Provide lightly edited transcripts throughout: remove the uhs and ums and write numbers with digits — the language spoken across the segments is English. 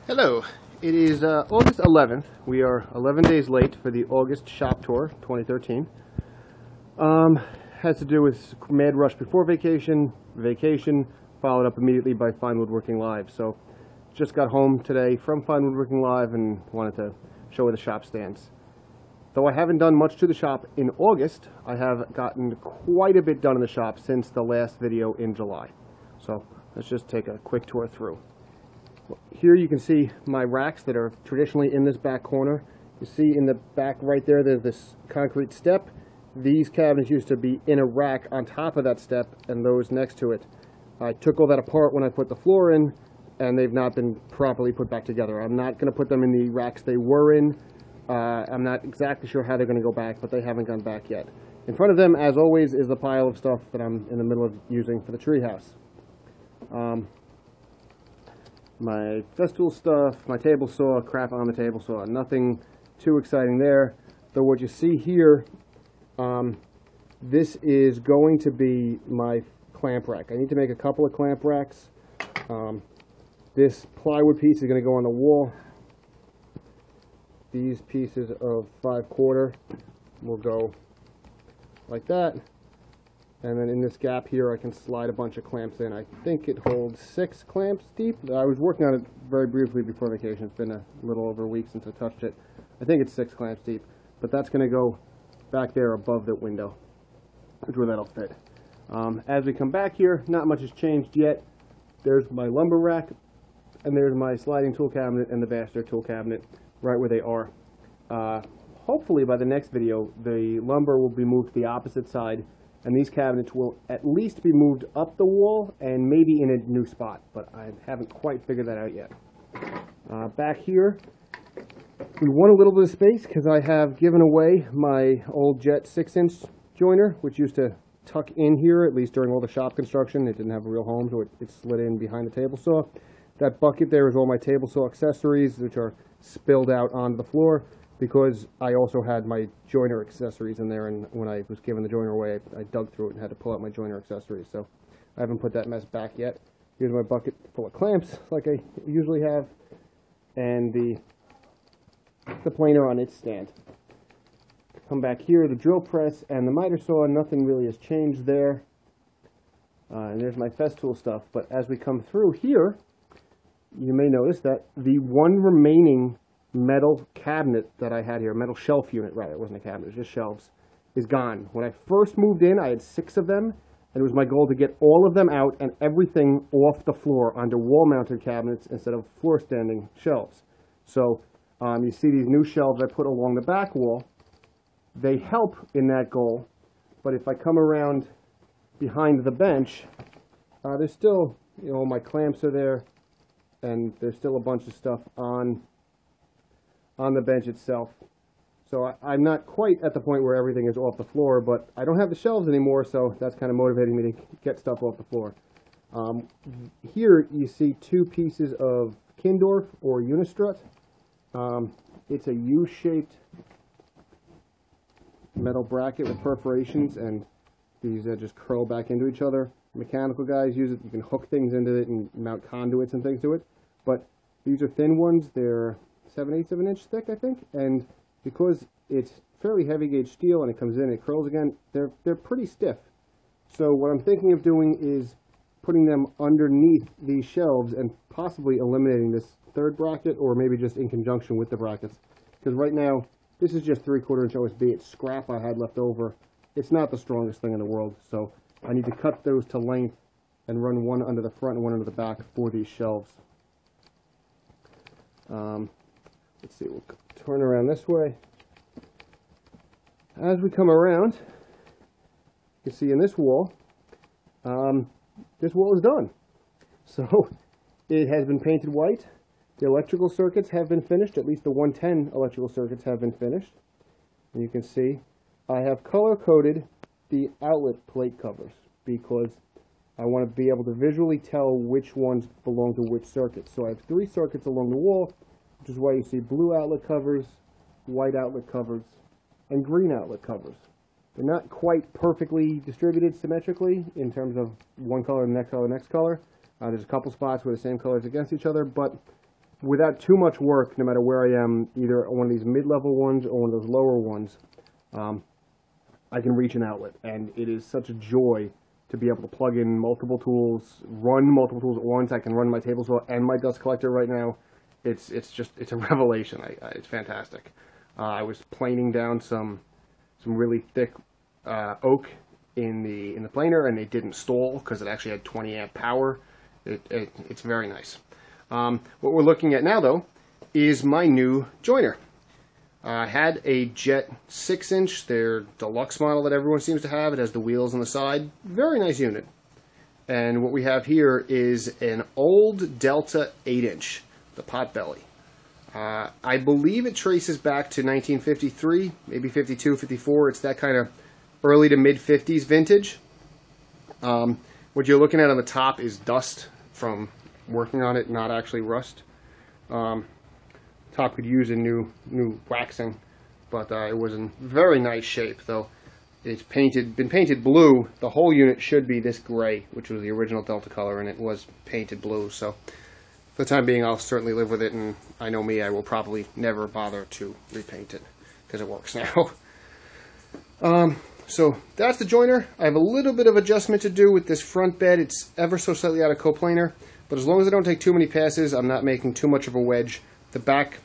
Hello, it is August 11th. We are 11 days late for the August shop tour 2013. Has to do with mad rush before vacation, followed up immediately by Fine Woodworking Live. So just got home today from Fine Woodworking Live and wanted to show where the shop stands. Though I haven't done much to the shop in August, I have gotten quite a bit done in the shop since the last video in July. So let's just take a quick tour through. Here you can see my racks that are traditionally in this back corner. You see in the back right there, there's this concrete step. These cabinets used to be in a rack on top of that step and those next to it. I took all that apart when I put the floor in, and they've not been properly put back together. I'm not going to put them in the racks they were in. I'm not exactly sure how they're going to go back, but they haven't gone back yet. In front of them, as always, is the pile of stuff that I'm in the middle of using for the treehouse. My Festool stuff, my table saw, crap on the table saw. Nothing too exciting there. Though what you see here, this is going to be my clamp rack. I need to make a couple of clamp racks. This plywood piece is going to go on the wall. These pieces of 5/4 will go like that. And then in this gap here, I can slide a bunch of clamps in. I think it holds 6 clamps deep. I was working on it very briefly before vacation. It's been a little over a week since I touched it. I think it's 6 clamps deep. But that's going to go back there above the window. That's where that'll fit. As we come back here, not much has changed yet. There's my lumber rack, and there's my sliding tool cabinet and the bastard tool cabinet right where they are. Hopefully by the next video, the lumber will be moved to the opposite side, and these cabinets will at least be moved up the wall and maybe in a new spot, but I haven't quite figured that out yet. Back here, we want a little bit of space because I have given away my old Jet 6-inch joiner, which used to tuck in here, at least during all the shop construction. It didn't have a real home, so it slid in behind the table saw. That bucket there is all my table saw accessories, which are spilled out onto the floor, because I also had my joiner accessories in there, and when I was giving the joiner away, I dug through it and had to pull out my joiner accessories, so I haven't put that mess back yet. Here's my bucket full of clamps, like I usually have, and the planer on its stand. Come back here, the drill press and the miter saw, nothing really has changed there. And there's my Festool stuff, but as we come through here, you may notice that the one remaining metal cabinet that I had here, metal shelf unit, rather, it wasn't a cabinet, it was just shelves, is gone. When I first moved in, I had 6 of them, and it was my goal to get all of them out and everything off the floor onto wall-mounted cabinets instead of floor-standing shelves. So you see these new shelves I put along the back wall. They help in that goal, but if I come around behind the bench, there's still, my clamps are there, and there's still a bunch of stuff on the bench itself. So I'm not quite at the point where everything is off the floor, but I don't have the shelves anymore, so that's kind of motivating me to get stuff off the floor. Here you see 2 pieces of Kindorf or Unistrut. It's a U-shaped metal bracket with perforations, and these just curl back into each other. Mechanical guys use it. You can hook things into it and mount conduits and things to it, but these are thin ones. They're 7/8 of an inch thick, I think, and because it's fairly heavy gauge steel and it comes in and it curls again, they're pretty stiff. So what I'm thinking of doing is putting them underneath these shelves and possibly eliminating this 3rd bracket, or maybe just in conjunction with the brackets, because right now this is just 3/4 inch OSB. It's scrap I had left over. It's not the strongest thing in the world, so I need to cut those to length and run one under the front and one under the back for these shelves. Let's see, we'll turn around this way. As we come around, you can see in this wall is done. So it has been painted white. The electrical circuits have been finished. At least the 110 electrical circuits have been finished. And you can see I have color-coded the outlet plate covers because I want to be able to visually tell which ones belong to which circuit. So I have 3 circuits along the wall, which is why you see blue outlet covers, white outlet covers, and green outlet covers. They're not quite perfectly distributed symmetrically in terms of one color, the next color, next color. There's a couple spots where the same colors against each other, but without too much work, no matter where I am, either one of these mid-level ones or one of those lower ones, I can reach an outlet. And it is such a joy to be able to plug in multiple tools, run multiple tools at once. I can run my table saw and my dust collector right now. It's a revelation. It's fantastic. I was planing down some really thick oak in the planer, and it didn't stall because it actually had 20 amp power. It's very nice. What we're looking at now, though, is my new joiner. I had a Jet 6-inch, their deluxe model that everyone seems to have. It has the wheels on the side. Very nice unit. And what we have here is an old Delta 8-inch, the pot belly. I believe it traces back to 1953, maybe 52, 54. It's that kind of early to mid-50s vintage. What you're looking at on the top is dust from working on it, not actually rust. Top could use a new waxing, but it was in very nice shape, though it's been painted blue. The whole unit should be this gray, which was the original Delta color, and it was painted blue. So for the time being, I'll certainly live with it, and I know me, I will probably never bother to repaint it because it works now. So that's the joiner. I have a little bit of adjustment to do with this front bed. It's ever so slightly out of coplanar, but as long as I don't take too many passes, I'm not making too much of a wedge. The back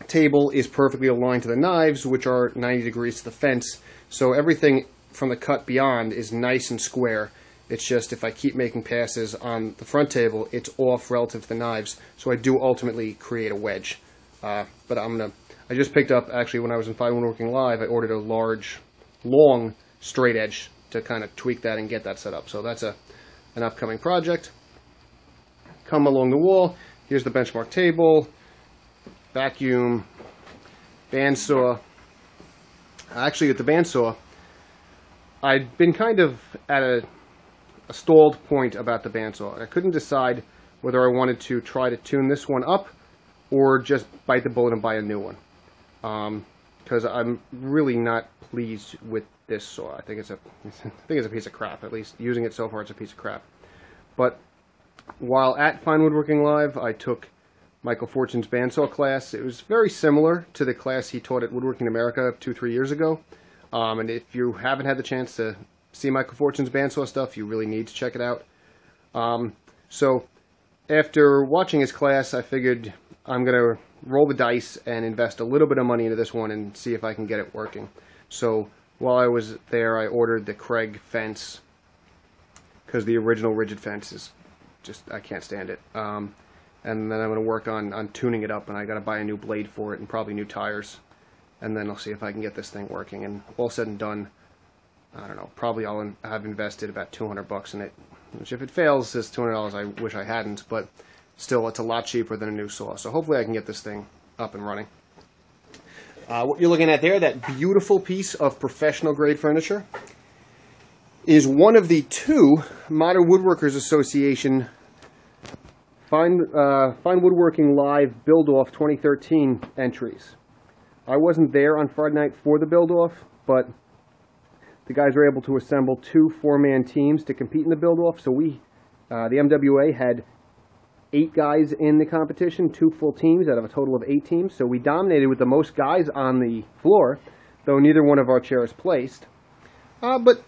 table is perfectly aligned to the knives, which are 90 degrees to the fence, so everything from the cut beyond is nice and square. It's just if I keep making passes on the front table, it's off relative to the knives, so I do ultimately create a wedge. But I just picked up, actually, when I was in Fine Woodworking Live, I ordered a large, long straight edge to kind of tweak that and get that set up. So that's an upcoming project. Come along the wall. Here's the benchmark table, vacuum, bandsaw. Actually, at the bandsaw, I'd been kind of at a stalled point about the bandsaw. I couldn't decide whether I wanted to try to tune this one up or just bite the bullet and buy a new one. Because I'm really not pleased with this saw. I think it's a piece of crap. At least using it so far, it's a piece of crap. But while at Fine Woodworking Live, I took Michael Fortune's bandsaw class. It was very similar to the class he taught at Woodworking America 2-3 years ago. And if you haven't had the chance to see Michael Fortune's bandsaw stuff, you really need to check it out. So after watching his class, I figured I'm going to roll the dice and invest a little bit of money into this one and see if I can get it working. So while I was there, I ordered the Craig fence because the original rigid fence is just, I can't stand it. And then I'm going to work on tuning it up, and I got to buy a new blade for it and probably new tires. And then I'll see if I can get this thing working. And all said and done, I don't know, probably I'll have invested about $200 in it. Which if it fails is $200 I wish I hadn't, but still it's a lot cheaper than a new saw. So hopefully I can get this thing up and running. What you're looking at there, that beautiful piece of professional grade furniture, is one of the 2 Modern Woodworkers Association Fine Woodworking Live Build-Off 2013 entries. I wasn't there on Friday night for the build-off, but the guys were able to assemble 2 4-man teams to compete in the build-off. So the MWA had 8 guys in the competition, 2 full teams out of a total of 8 teams. So we dominated with the most guys on the floor, though neither one of our chairs placed. But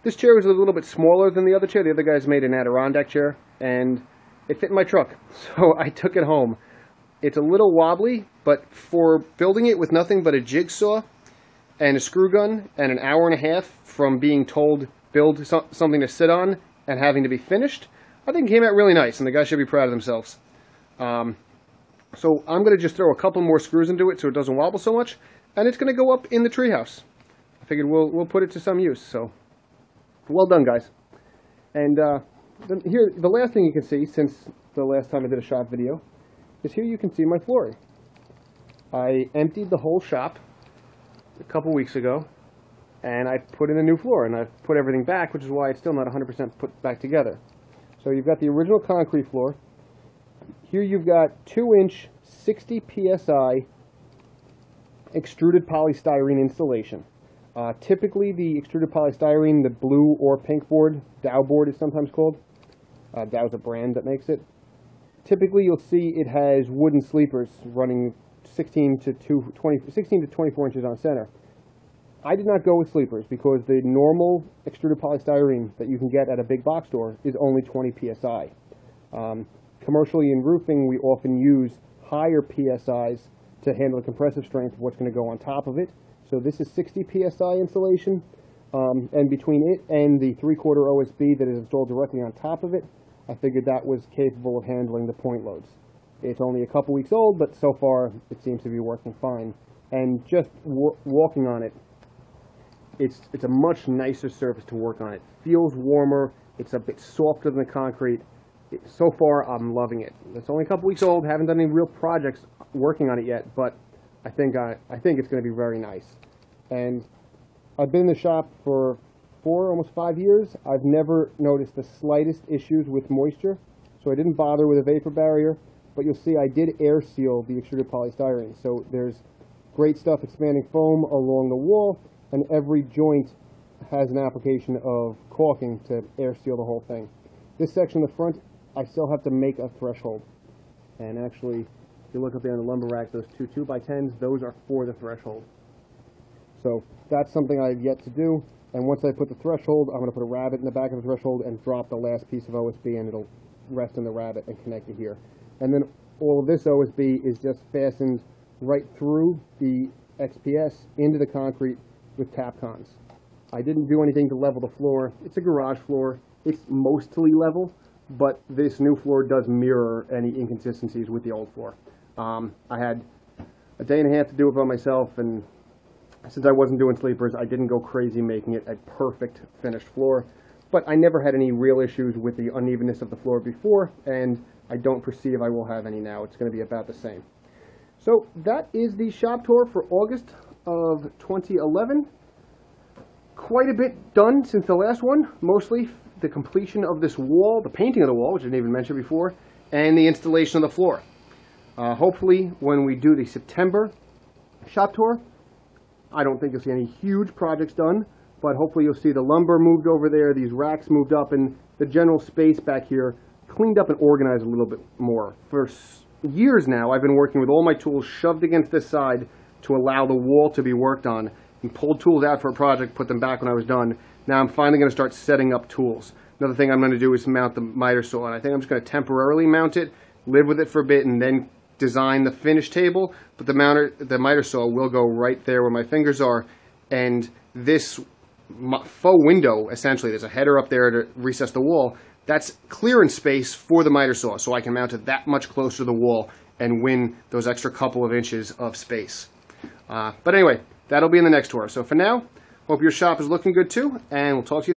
this chair was a little bit smaller than the other chair. The other guys made an Adirondack chair, and it fit in my truck, so I took it home. It's a little wobbly, but for building it with nothing but a jigsaw and a screw gun and an hour and a half from being told build something to sit on and having to be finished, I think it came out really nice, and the guys should be proud of themselves. So I'm going to just throw a couple more screws into it so it doesn't wobble so much, and it's going to go up in the treehouse. I figured we'll put it to some use, so well done, guys. And here, the last thing you can see, since the last time I did a shop video, is here you can see my flooring. I emptied the whole shop a couple weeks ago, and I put in a new floor, and I've put everything back, which is why it's still not 100% put back together. So you've got the original concrete floor. Here you've got 2-inch, 60 PSI extruded polystyrene installation. Typically the extruded polystyrene, the blue or pink board, Dow board is sometimes called. Dow's a brand that makes it. typically you'll see it has wooden sleepers running 16 to 24 inches on center. I did not go with sleepers because the normal extruded polystyrene that you can get at a big box store is only 20 psi. Commercially in roofing, we often use higher psi's to handle the compressive strength of what's going to go on top of it. So this is 60 psi insulation, and between it and the 3/4 OSB that is installed directly on top of it, I figured that was capable of handling the point loads. It's only a couple weeks old, but so far it seems to be working fine. And just walking on it, it's a much nicer surface to work on. It feels warmer. It's a bit softer than the concrete. So far, I'm loving it. It's only a couple weeks old. Haven't done any real projects working on it yet, but I think it's going to be very nice. And I've been in the shop for almost 5 years. I've never noticed the slightest issues with moisture, so I didn't bother with a vapor barrier. But you'll see I did air seal the extruded polystyrene. So there's great stuff expanding foam along the wall, and every joint has an application of caulking to air seal the whole thing. This section in the front, I still have to make a threshold. And actually, if you look up there in the lumber rack, those two 2x10s, those are for the threshold. So that's something I have yet to do. And once I put the threshold, I'm going to put a rabbet in the back of the threshold and drop the last piece of OSB, and it'll rest in the rabbet and connect it here. And then all of this OSB is just fastened right through the XPS into the concrete with Tapcons. I didn't do anything to level the floor. It's a garage floor. It's mostly level, but this new floor does mirror any inconsistencies with the old floor. I had a day and a half to do it by myself, and since I wasn't doing sleepers, I didn't go crazy making it a perfect finished floor. But I never had any real issues with the unevenness of the floor before, and I don't perceive I will have any now. It's going to be about the same. So that is the shop tour for August of 2011. Quite a bit done since the last one. Mostly the completion of this wall, the painting of the wall, which I didn't even mention before, and the installation of the floor. Hopefully when we do the September shop tour, I don't think you'll see any huge projects done, but hopefully you'll see the lumber moved over there, these racks moved up, and the general space back here cleaned up and organized a little bit more. For years now, I've been working with all my tools shoved against this side to allow the wall to be worked on, and pulled tools out for a project, put them back when I was done. Now I'm finally going to start setting up tools. Another thing I'm going to do is mount the miter saw, and I think I'm just going to temporarily mount it, live with it for a bit, and then design the finished table. But the miter saw will go right there where my fingers are, and this faux window, essentially, there's a header up there to recess the wall. That's clearance space for the miter saw, so I can mount it that much closer to the wall and win those extra couple of inches of space. But anyway, that'll be in the next tour. So for now, hope your shop is looking good too, and we'll talk to you